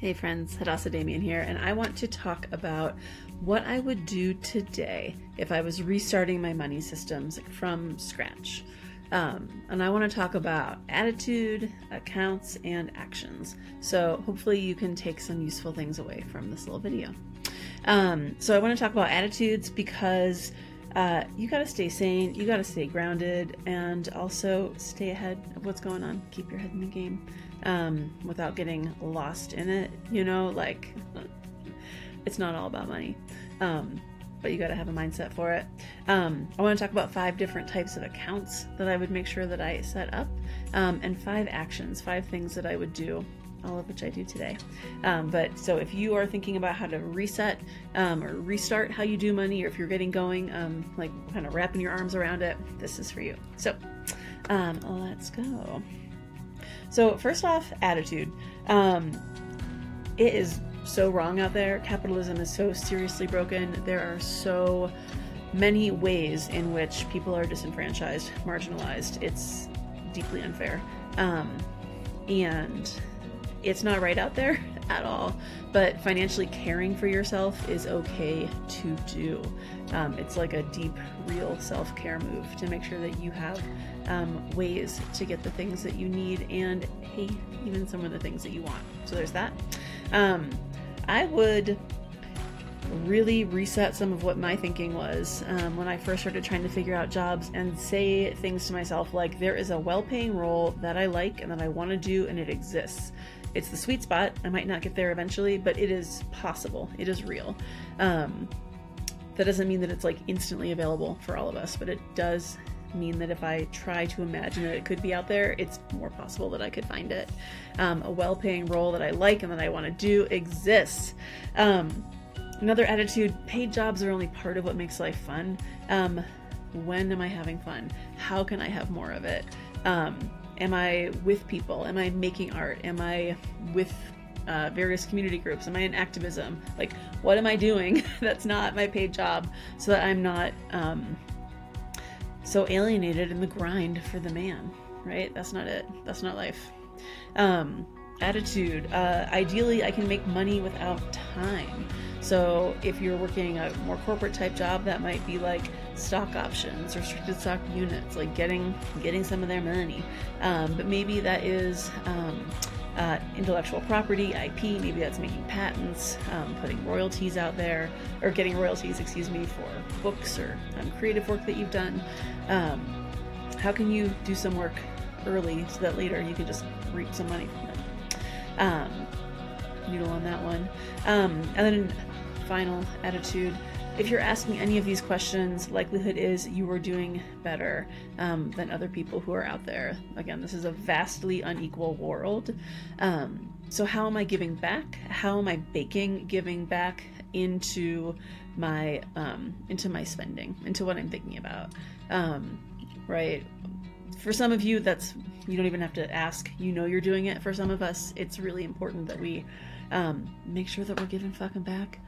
Hey friends, Hadassah Damien here, and I want to talk about what I would do today if I was restarting my money systems from scratch. And I want to talk about attitude, accounts, and actions. So hopefully you can take some useful things away from this little video. So I want to talk about attitudes because you got to stay sane, you got to stay grounded, and also stay ahead of what's going on. Keep your head in the game without getting lost in it. You know, like it's not all about money, but you got to have a mindset for it. I want to talk about 5 different types of accounts that I would make sure that I set up, and 5 actions, 5 things that I would do, all of which I do today. But so if you are thinking about how to reset or restart how you do money, or if you're getting going, like kind of wrapping your arms around it, this is for you. So let's go. So first off, attitude. It is so wrong out there. Capitalism is so seriously broken. There are so many ways in which people are disenfranchised, marginalized. It's deeply unfair. And it's not right out there at all, but financially caring for yourself is okay to do. It's like a deep, real self-care move to make sure that you have ways to get the things that you need, and hey, even some of the things that you want. So there's that. I would really reset some of what my thinking was when I first started trying to figure out jobs, and say things to myself like, there is a well-paying role that I like and that I want to do, and it exists. It's the sweet spot. I might not get there eventually, but it is possible. It is real. That doesn't mean that it's like instantly available for all of us, but it does mean that if I try to imagine that it could be out there, it's more possible that I could find it. A well-paying role that I like and that I want to do exists. Another attitude, paid jobs are only part of what makes life fun. When am I having fun? How can I have more of it? Am I with people? Am I making art? Am I with various community groups? Am I in activism? Like, what am I doing that's not my paid job, so that I'm not so alienated in the grind for the man, right? That's not it. That's not life. Attitude. Ideally, I can make money without time. So if you're working a more corporate type job, that might be like stock options, restricted stock units, like getting some of their money. But maybe that is intellectual property, IP. Maybe that's making patents, putting royalties out there, or getting royalties, excuse me, for books or creative work that you've done. How can you do some work early so that later you can just reap some money from it? Noodle on that one. And then final attitude. If you're asking any of these questions, likelihood is you are doing better than other people who are out there. Again, this is a vastly unequal world. So how am I giving back? How am I baking giving back into my spending, into what I'm thinking about? Right? For some of you, you don't even have to ask. You know you're doing it. For some of us, it's really important that we make sure that we're giving fucking back.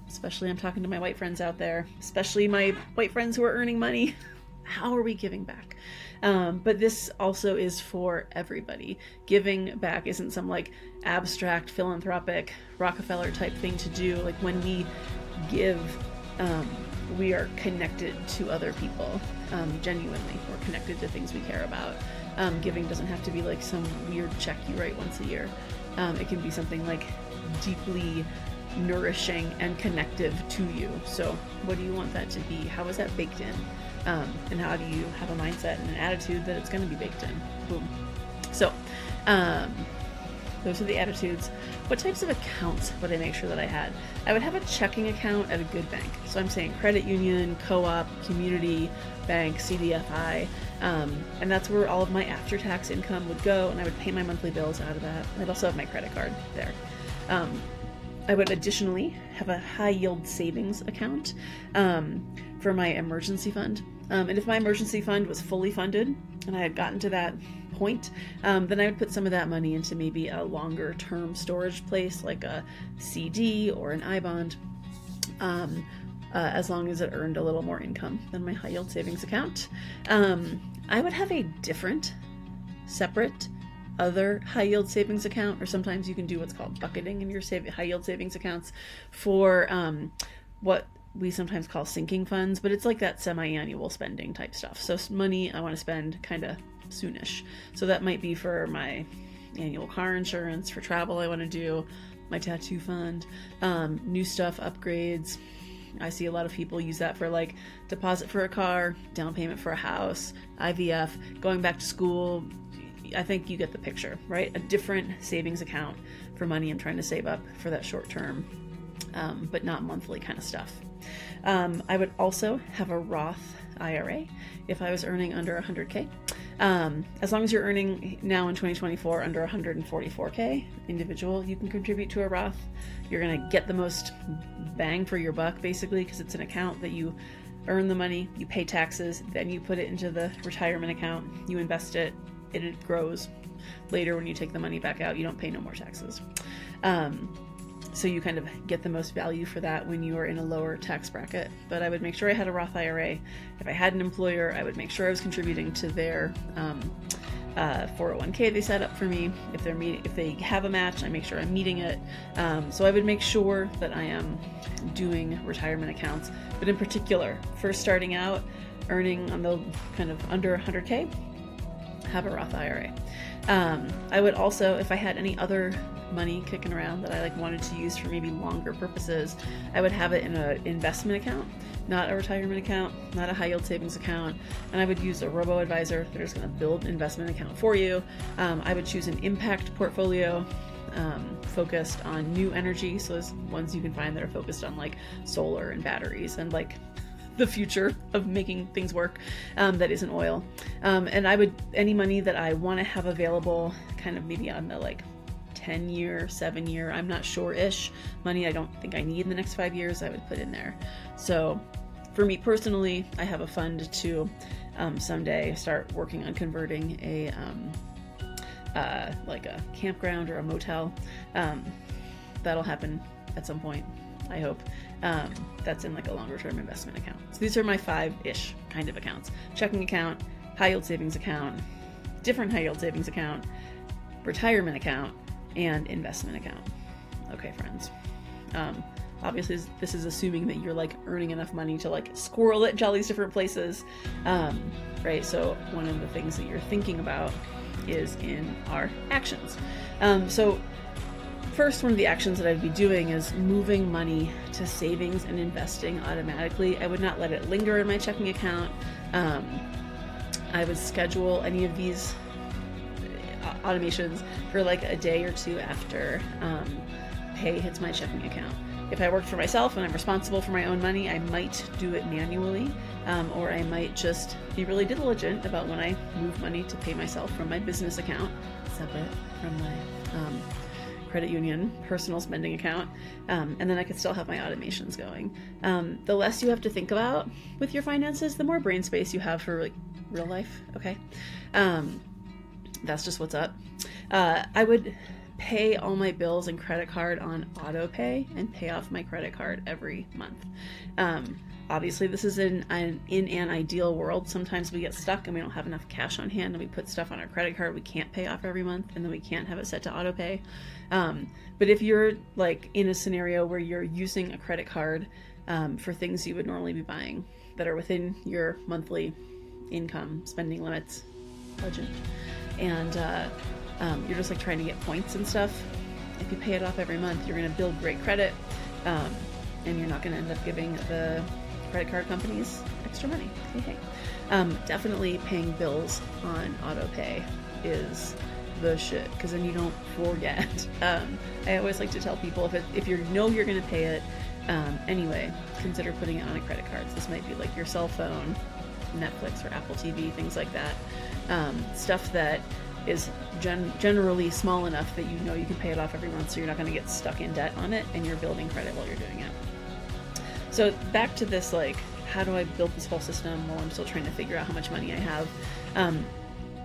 Especially I'm talking to my white friends out there, especially my white friends who are earning money. How are we giving back? But this also is for everybody. Giving back isn't some like abstract, philanthropic, Rockefeller type thing to do. Like when we give, we are connected to other people, genuinely. We're connected to things we care about. Giving doesn't have to be like some weird check you write once a year. It can be something like deeply nourishing and connective to you. So what do you want that to be? How is that baked in? And how do you have a mindset and an attitude that it's going to be baked in? Boom. So those are the attitudes. What types of accounts would I make sure that I had? I would have a checking account at a good bank. So I'm saying credit union, co-op, community bank, CDFI, and that's where all of my after-tax income would go, and I would pay my monthly bills out of that. I'd also have my credit card there. I would additionally have a high-yield savings account for my emergency fund. And if my emergency fund was fully funded and I had gotten to that point, then I would put some of that money into maybe a longer-term storage place like a CD or an iBond, as long as it earned a little more income than my high-yield savings account. I would have a different, separate other high yield savings account, or sometimes you can do what's called bucketing in your high yield savings accounts for what we sometimes call sinking funds, but it's like that semi-annual spending type stuff. So money I want to spend kind of soonish. So that might be for my annual car insurance, for travel I want to do, my tattoo fund, new stuff, upgrades. I see a lot of people use that for like deposit for a car, down payment for a house, IVF, going back to school. I think you get the picture, right? A different savings account for money I'm trying to save up for that short term, but not monthly kind of stuff. I would also have a Roth IRA if I was earning under 100K. As long as you're earning now in 2024 under 144K individual, you can contribute to a Roth. You're going to get the most bang for your buck, basically, because it's an account that you earn the money, you pay taxes, then you put it into the retirement account, you invest it, and it grows. Later when you take the money back out, you don't pay no more taxes. So you kind of get the most value for that when you are in a lower tax bracket. But I would make sure I had a Roth IRA. If I had an employer, I would make sure I was contributing to their 401k they set up for me. If they have a match, I make sure I'm meeting it. So I would make sure that I am doing retirement accounts. But in particular, first starting out, earning on the kind of under 100k, have a Roth IRA. I would also, if I had any other money kicking around that I like wanted to use for maybe longer purposes, I would have it in an investment account, not a retirement account, not a high yield savings account. And I would use a robo-advisor that is going to build an investment account for you. I would choose an impact portfolio focused on new energy. So there's ones you can find that are focused on like solar and batteries and like the future of making things work that isn't oil. And I would, any money that I want to have available kind of maybe on the like 10-year, 7-year, I'm not sure-ish money I don't think I need in the next 5 years, I would put in there. So for me personally, I have a fund to someday start working on converting a like a campground or a motel. That'll happen at some point, I hope. That's in like a longer term investment account. So these are my 5-ish kind of accounts: checking account, high yield savings account, different high yield savings account, retirement account, and investment account. Okay, friends. Obviously this is assuming that you're like earning enough money to like squirrel it to all these different places, right? So one of the things that you're thinking about is in our actions. So first, one of the actions that I'd be doing is moving money to savings and investing automatically. I would not let it linger in my checking account. I would schedule any of these automations for like a day or two after pay hits my checking account. If I worked for myself and I'm responsible for my own money, I might do it manually, or I might just be really diligent about when I move money to pay myself from my business account, separate from my credit union personal spending account, and then I could still have my automations going. The less you have to think about with your finances, the more brain space you have for like real life. Okay, that's just what's up. I would pay all my bills and credit card on auto pay and pay off my credit card every month. Obviously this is in an ideal world. Sometimes we get stuck and we don't have enough cash on hand and we put stuff on our credit card we can't pay off every month, and then we can't have it set to auto pay. But if you're like in a scenario where you're using a credit card for things you would normally be buying that are within your monthly income spending limits budget, and you're just like trying to get points and stuff, if you pay it off every month, you're going to build great credit, and you're not going to end up giving the credit card companies extra money. Hey. Definitely paying bills on auto pay is the shit, because then you don't forget. I always like to tell people, if you know you're going to pay it anyway, consider putting it on a credit card. So this might be like your cell phone, Netflix or Apple TV, things like that. Stuff that is generally small enough that you know you can pay it off every month, so you're not going to get stuck in debt on it, and you're building credit while you're doing it. So back to this, like, how do I build this whole system while I'm still trying to figure out how much money I have?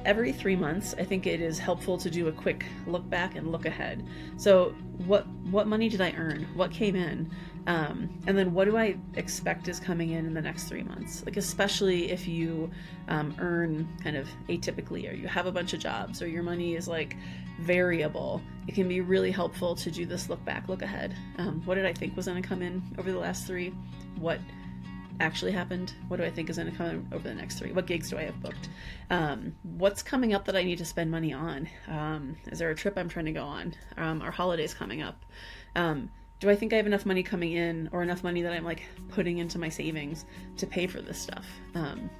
every 3 months, I think it is helpful to do a quick look back and look ahead. So what money did I earn? What came in? And then what do I expect is coming in the next 3 months? Like, especially if you earn kind of atypically, or you have a bunch of jobs, or your money is like variable, it can be really helpful to do this look back, look ahead. What did I think was going to come in over the last 3? What actually happened? What do I think is going to come in over the next 3? What gigs do I have booked? What's coming up that I need to spend money on? Is there a trip I'm trying to go on? Are holidays coming up? Do I think I have enough money coming in, or enough money that I'm like putting into my savings to pay for this stuff?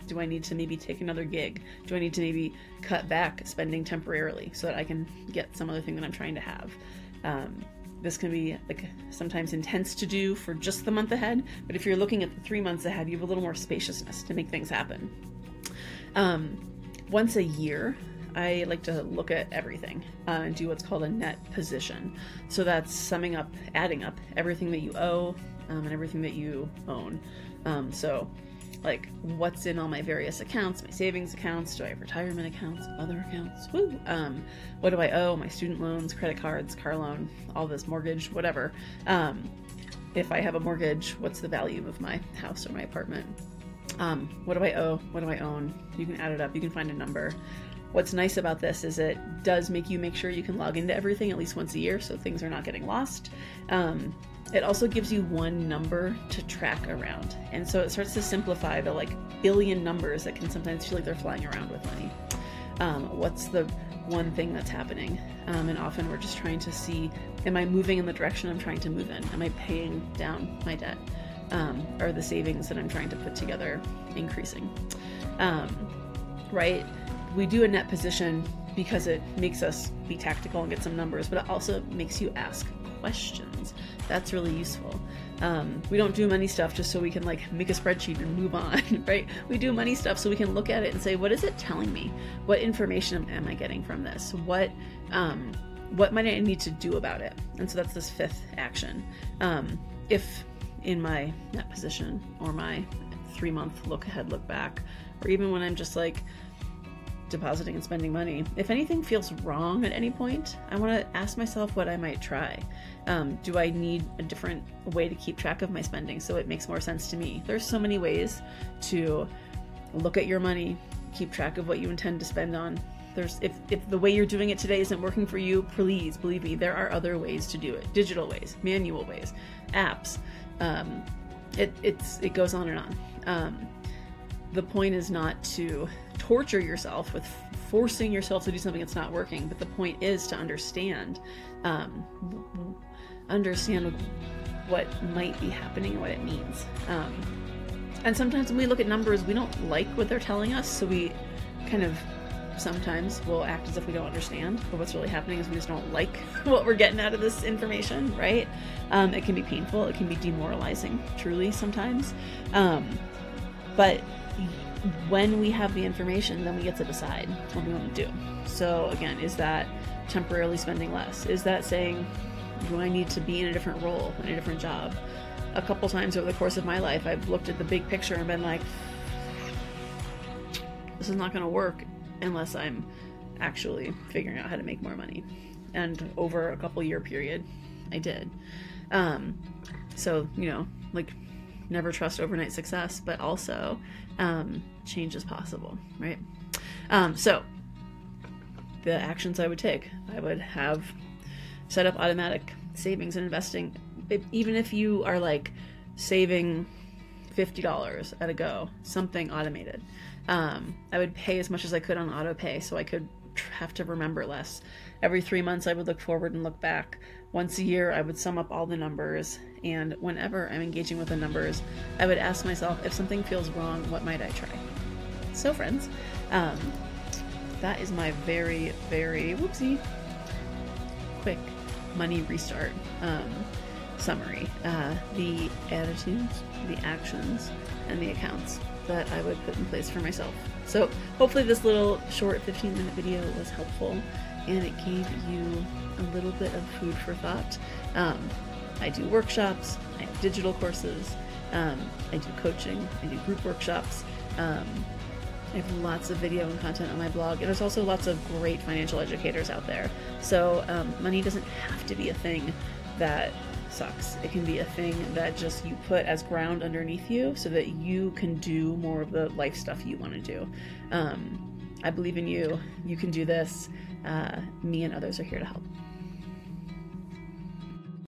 Do I need to maybe take another gig? Do I need to maybe cut back spending temporarily so that I can get some other thing that I'm trying to have? This can be like sometimes intense to do for just the month ahead, but if you're looking at the 3 months ahead, you have a little more spaciousness to make things happen. Once a year, I like to look at everything and do what's called a net position. So that's summing up, adding up everything that you owe and everything that you own. So like, what's in all my various accounts, my savings accounts, do I have retirement accounts, other accounts, woo? What do I owe, my student loans, credit cards, car loan, all this, mortgage, whatever. If I have a mortgage, what's the value of my house or my apartment? What do I owe, what do I own? You can add it up, you can find a number. What's nice about this is it does make sure you can log into everything at least once a year, so things are not getting lost. It also gives you one number to track around. And so it starts to simplify the like billion numbers that can sometimes feel like they're flying around with money. What's the one thing that's happening? And often we're just trying to see, am I moving in the direction I'm trying to move in? Am I paying down my debt? Are the savings that I'm trying to put together increasing? Right? We do a net position because it makes us be tactical and get some numbers, but it also makes you ask questions. That's really useful. We don't do money stuff just so we can like make a spreadsheet and move on, right? We do money stuff so we can look at it and say, what is it telling me? What information am I getting from this? What might I need to do about it? And so that's this 5th action. If in my net position, or my 3-month look ahead, look back, or even when I'm just like depositing and spending money, if anything feels wrong at any point, I want to ask myself what I might try. Do I need a different way to keep track of my spending so it makes more sense to me? There's so many ways to look at your money, keep track of what you intend to spend on. If the way you're doing it today isn't working for you, please believe me, there are other ways to do it. Digital ways, manual ways, apps. It goes on and on. The point is not to torture yourself with forcing yourself to do something that's not working, but the point is to understand what might be happening and what it means. And sometimes when we look at numbers, we don't like what they're telling us, so we kind of sometimes will act as if we don't understand, but what's really happening is we just don't like what we're getting out of this information, right? It can be painful, it can be demoralizing, truly, sometimes. But when we have the information, then we get to decide what we want to do. So again, is that temporarily spending less? Is that saying, do I need to be in a different role, in a different job? A couple times over the course of my life, I've looked at the big picture and been like, this is not going to work unless I'm actually figuring out how to make more money. And over a couple year period, I did. So, like, never trust overnight success, but also change is possible, right? So the actions I would take, I would have set up automatic savings and investing. Even if you are like saving $50 at a go, something automated. I would pay as much as I could on auto pay so I could have to remember less. Every 3 months I would look forward and look back. Once a year I would sum up all the numbers, and whenever I'm engaging with the numbers, I would ask myself, if something feels wrong, what might I try? So friends, that is my very, very whoopsie quick money restart summary. The attitudes, the actions, and the accounts that I would put in place for myself. So hopefully this little short 15-minute video was helpful and it gave you a little bit of food for thought. I do workshops, I have digital courses, I do coaching, I do group workshops. I have lots of video and content on my blog, and there's also lots of great financial educators out there. So money doesn't have to be a thing that sucks. It can be a thing that just you put as ground underneath you so that you can do more of the life stuff you want to do. I believe in you. You can do this. Me and others are here to help.